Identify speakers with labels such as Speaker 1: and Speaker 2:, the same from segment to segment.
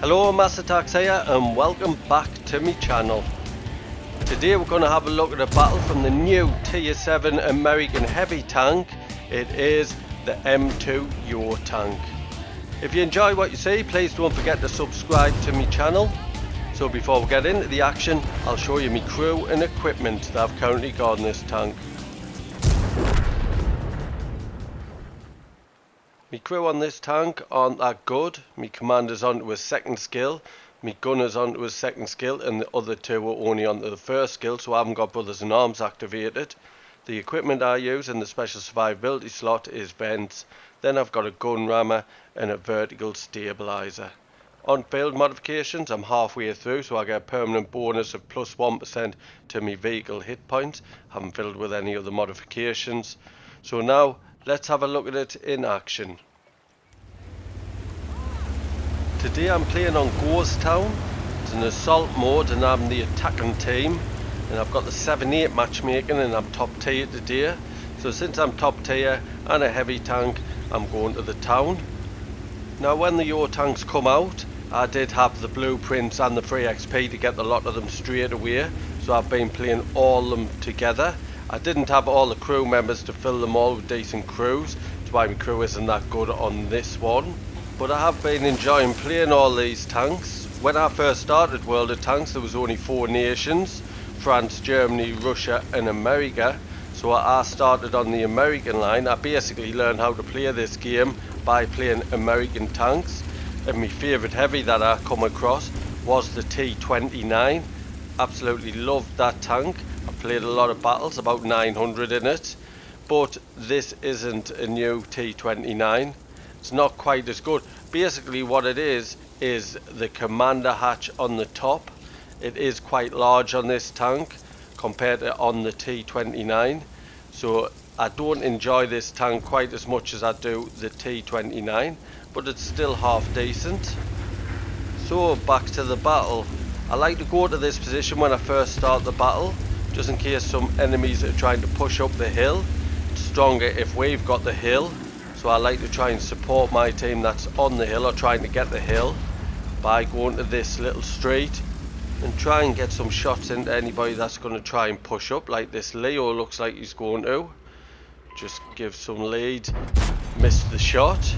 Speaker 1: Hello, Master Tax here and welcome back to my channel. Today we're going to have a look at a battle from the new Tier 7 American heavy tank. It is the M2 Your tank. If you enjoy what you see, please don't forget to subscribe to my channel. So before we get into the action, I'll show you my crew and equipment that I've currently got in this tank. My crew on this tank aren't that good. My commander's onto his second skill, my gunner's onto his second skill, and the other two are only onto the first skill, so I haven't got brothers in arms activated. The equipment I use in the special survivability slot is vents. Then I've got a gun rammer and a vertical stabilizer. On field modifications, I'm halfway through, so I get a permanent bonus of plus 1% to my vehicle hit points. Haven't filled with any other modifications. So now let's have a look at it in action. Today I'm playing on Ghost Town. It's an assault mode and I'm the attacking team. And I've got the 7-8 matchmaking and I'm top tier today. So since I'm top tier and a heavy tank, I'm going to the town. Now when the Your tanks come out, I did have the blueprints and the free XP to get a lot of them straight away. So I've been playing all of them together. I didn't have all the crew members to fill them all with decent crews. That's why my crew isn't that good on this one. But I have been enjoying playing all these tanks. When I first started World of Tanks, there was only 4 nations: France, Germany, Russia and America. So I started on the American line. I basically learned how to play this game by playing American tanks. And my favourite heavy that I come across was the T29. Absolutely loved that tank. I played a lot of battles, about 900 in it. But this isn't a new T29. It's not quite as good. Basically what it is the commander hatch on the top. It is quite large on this tank compared to on the T29. So I don't enjoy this tank quite as much as I do the T29, but it's still half decent. So back to the battle. I like to go to this position when I first start the battle, just in case some enemies are trying to push up the hill. It's stronger if we've got the hill. So I like to try and support my team that's on the hill or trying to get the hill by going to this little street and try and get some shots into anybody that's going to try and push up, like this Leo looks like he's going to. Just give some lead. Missed the shot.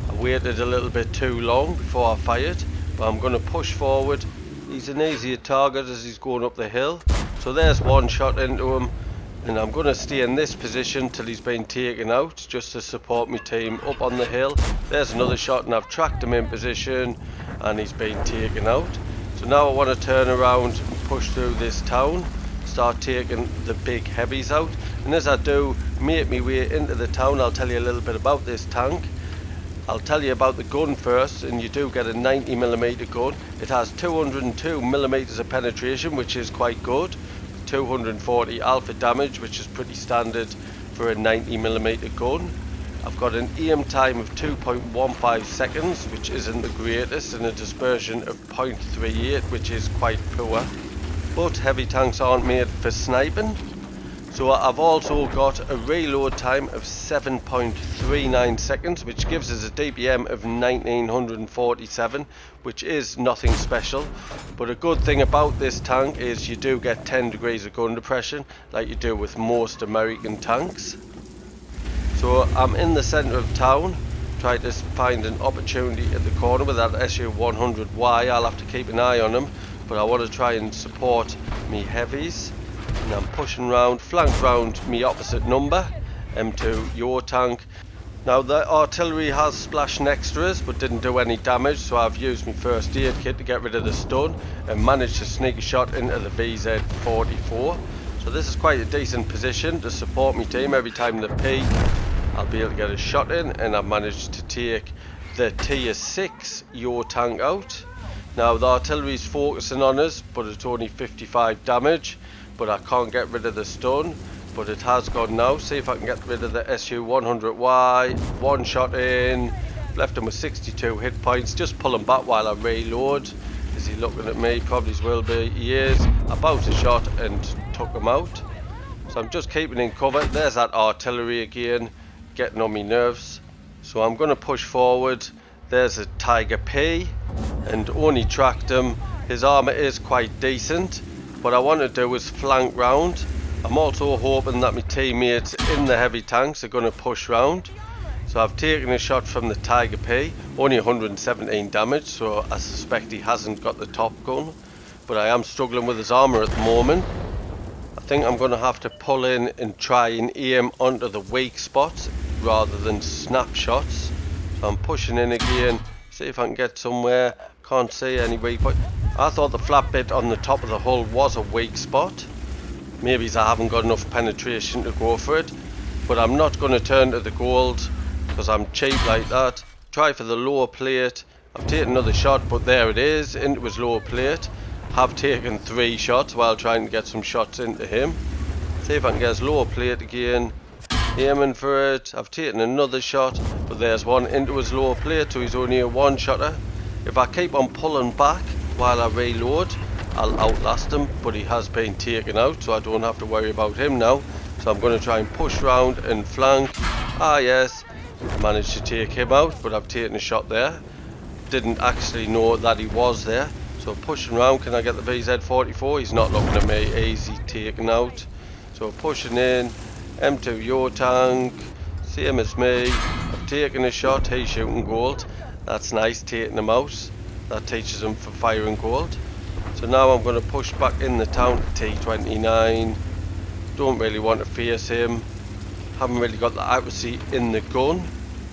Speaker 1: I waited a little bit too long before I fired, but I'm going to push forward. He's an easier target as he's going up the hill. So there's one shot into him. And I'm going to stay in this position till he's been taken out, just to support my team up on the hill. There's another shot and I've tracked him in position and he's been taken out. So now I want to turn around and push through this town, start taking the big heavies out. And as I do make my way into the town, I'll tell you a little bit about this tank. I'll tell you about the gun first, and you do get a 90mm gun. It has 202mm of penetration, which is quite good. 240 alpha damage, which is pretty standard for a 90mm gun. I've got an aim time of 2.15 seconds, which isn't the greatest, and a dispersion of 0.38, which is quite poor. But heavy tanks aren't made for sniping. So I've also got a reload time of 7.39 seconds, which gives us a DPM of 1947, which is nothing special. But a good thing about this tank is you do get 10 degrees of gun depression, like you do with most American tanks. So I'm in the centre of town, trying to find an opportunity at the corner with that SU-100Y. I'll have to keep an eye on him, but I want to try and support me heavies. And I'm pushing round, flanked round me opposite number, M2 Your tank. Now the artillery has splashed next to us but didn't do any damage, so I've used my first aid kit to get rid of the stun and managed to sneak a shot into the VZ44. So this is quite a decent position to support my team. Every time they peek, I'll be able to get a shot in, and I've managed to take the Tier 6 Your tank out. Now the artillery's focusing on us, but it's only 55 damage. But I can't get rid of the stun, but it has gone now. See if I can get rid of the SU-100Y. One shot in, left him with 62 hit points. Just pull him back while I reload. Is he looking at me? Probably will be. He is. About a shot and took him out. So I'm just keeping in cover. There's that artillery again, getting on my nerves. So I'm going to push forward. There's a Tiger P, and only tracked him. His armour is quite decent. What I want to do is flank round. I'm also hoping that my teammates in the heavy tanks are going to push round. So I've taken a shot from the Tiger P, only 117 damage, so I suspect he hasn't got the top gun. But I am struggling with his armour at the moment. I think I'm going to have to pull in and try and aim onto the weak spots rather than snapshots. So I'm pushing in again, see if I can get somewhere. Can't see any weak point. I thought the flat bit on the top of the hull was a weak spot. Maybe I haven't got enough penetration to go for it. But I'm not going to turn to the gold because I'm cheap like that. Try for the lower plate. I've taken another shot, but there it is, into his lower plate. Have taken 3 shots while trying to get some shots into him. See if I can get his lower plate again. Aiming for it. I've taken another shot, but there's one into his lower plate, so he's only a one-shotter. If I keep on pulling back while I reload, I'll outlast him, but he has been taken out, so I don't have to worry about him now. So I'm going to try and push round and flank. Ah yes, I managed to take him out, but I've taken a shot there. Didn't actually know that he was there. So pushing round, can I get the VZ44? He's not looking at me, easy taken out. So pushing in, M2 your tank, same as me. I've taken a shot, he's shooting gold. That's nice, taking him out. That teaches him for firing gold. So now I'm going to push back in the town to T29. Don't really want to face him. Haven't really got the accuracy in the gun.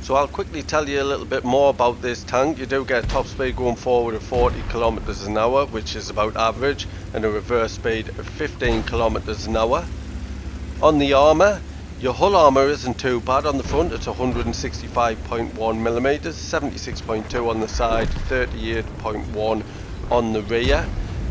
Speaker 1: So I'll quickly tell you a little bit more about this tank. You do get a top speed going forward of 40 kilometers an hour, which is about average, and a reverse speed of 15 kilometers an hour. On the armour, your hull armour isn't too bad on the front. It's 165.1 millimeters, 76.2 on the side, 38.1 on the rear.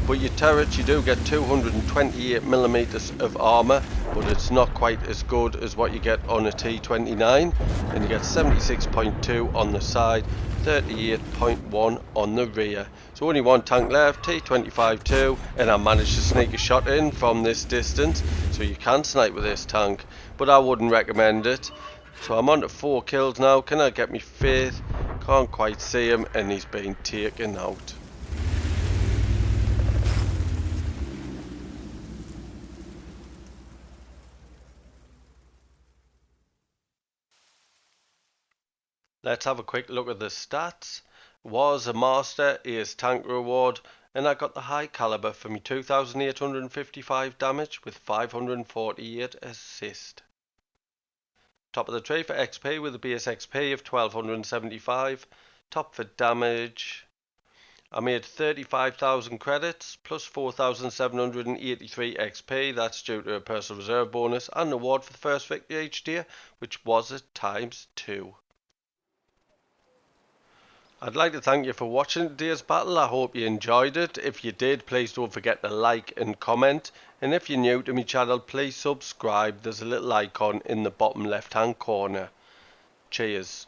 Speaker 1: But your turret, you do get 228 millimeters of armour, but it's not quite as good as what you get on a T29, and you get 76.2 on the side, 38.1 on the rear. So only one tank left, T25-2, and I managed to sneak a shot in from this distance, so you can snipe with this tank, but I wouldn't recommend it. So I'm on to 4 kills now. Can I get me 5th? Can't quite see him, and he's been taken out. Let's have a quick look at the stats. Was a master, is tank reward, and I got the high caliber for me 2,855 damage with 548 assist. Top of the tree for XP with a base XP of 1,275. Top for damage. I made 35,000 credits plus 4,783 XP. That's due to a personal reserve bonus and an award for the first victory each day, which was at ×2. I'd like to thank you for watching today's battle. I hope you enjoyed it. If you did, please don't forget to like and comment. And if you're new to my channel, please subscribe. There's a little icon in the bottom left hand corner. Cheers.